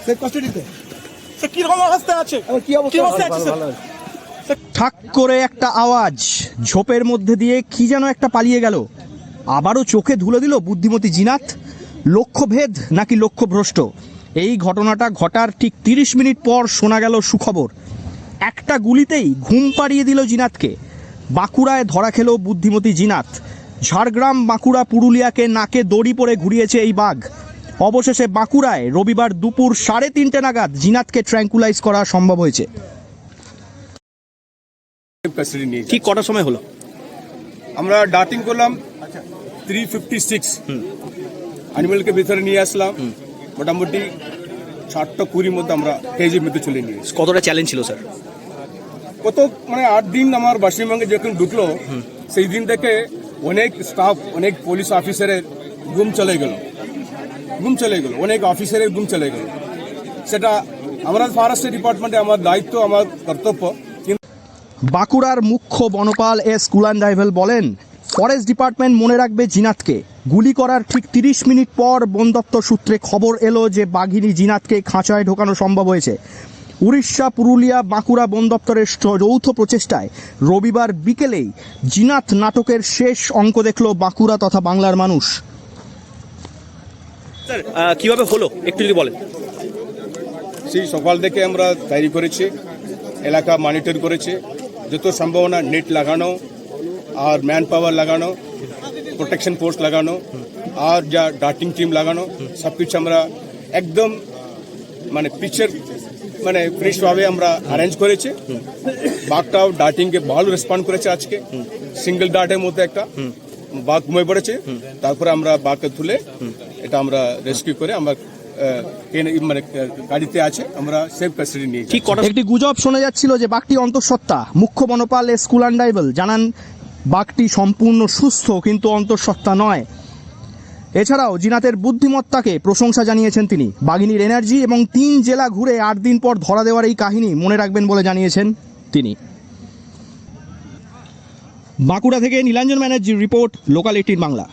Safe কাস্টাডিতে sir কিরকম অবস্থায় আছে? কি অবস্থা আছে স্যার? ঠাক করে একটা আওয়াজ, ঝোপের মধ্যে দিয়ে কি যেন একটা পালিয়ে গেল। আবারও চোখে ধুলো দিল বুদ্ধিমতী জিনাত। লক্ষ্যভেদ নাকি লক্ষ্যভ্রষ্ট? এই ঘটনাটা ঘটার ঠিক 30 মিনিট পর শোনা গেল সুখবর। একটা গুলিতেই ঘুম পাড়িয়ে দিল জিনাতকে। বাঁকুড়ায় ধরা খেল বুদ্ধিমতী জিনাত। ঝাড়গ্রাম, বাঁকুড়া, পুরুলিয়াকে নাকে দড়ি পরে ঘুরিয়েছে এই বাঘ। অবশেষে বাঁকুড়ায় রবিবার দুপুর 3:30 নাগাদ জিনাতকে ট্র্যাঙ্কুলাইজ করা সম্ভব হয়েছে। ঠিক কটার সময় হলো? আমরা ডাটিং করলাম 3:56, অ্যানিমেলকে ভিতরে নিয়ে আসলাম। মোটামুটি 7:20 মধ্যে আমরা কেজির মধ্যে চলে নিয়ে এসেছি। কতটা চ্যালেঞ্জ ছিল স্যার? কত মানে 8 দিন আমার পশ্চিমবঙ্গে যখন ঢুকলো সেই দিন থেকে অনেক স্টাফ, অনেক পুলিশ অফিসারের গুম চলে গেল, অনেক অফিসারের গুম চলে গেল। সেটা আমরা ফরেস্ট ডিপার্টমেন্টে আমার দায়িত্ব, আমার কর্তব্য। বাঁকুড়ার মুখ্য বনপাল এস কুলান্ডাইভেল বলেন, ফরেস্ট ডিপার্টমেন্ট মনে রাখবে জিনাতকে। গুলি করার ঠিক 30 মিনিট পর বন দপ্তর সূত্রে খবর এলো যে বাঘিনী জিনাতকে খাঁচায় ঢোকানো সম্ভব হয়েছে। উড়িষ্যা, পুরুলিয়া, বাঁকুড়া বন দপ্তরের যৌথ প্রচেষ্টায় রবিবার বিকেলেই জিনাত নাটকের শেষ অঙ্ক দেখল বাঁকুড়া তথা বাংলার মানুষ। স্যার কিভাবে হলো একটু যদি বলেন। সেই সকাল থেকে আমরা তৈরি করেছি, এলাকা মনিটর করেছি, যত সম্ভাবনা নেট লাগানো আর ম্যান পাওয়ার লাগানো, প্রোটেকশন ফোর্স লাগানো আর যা ডাটিং টিম লাগানো, সব কিছু আমরা একদম মানে পিকচার মানে ফ্রেশভাবে আমরা অ্যারেঞ্জ করেছি। বাঘটাও ডাটিংকে ভালো রেসপন্ড করেছে। আজকে সিঙ্গেল ডাটের মধ্যে একটা বাঘ ঘুমিয়ে পড়েছে, তারপরে আমরা বাঘকে তুলে এটা আমরা রেস্কিউ করে আমরা মানে গাড়িতে আছে, আমরা সেফ কাস্টাডি নিয়ে। একটি গুজব শোনা যাচ্ছিল যে বাঘটি অন্তঃসত্ত্বা। মুখ্য বনপাল এস কুলান্ডাইভেল জানান, বাঘটি সম্পূর্ণ সুস্থ কিন্তু অন্তঃসত্ত্বা নয়। এছাড়াও জিনাতের বুদ্ধিমত্তাকে প্রশংসা জানিয়েছেন তিনি। বাঘিনীর এনার্জি এবং 3 জেলা ঘুরে 8 দিন পর ধরা দেওয়ার এই কাহিনী মনে রাখবেন বলে জানিয়েছেন তিনি। বাঁকুড়া থেকে নীলাঞ্জন ব্যানার্জির রিপোর্ট, লোকাল 18 বাংলা।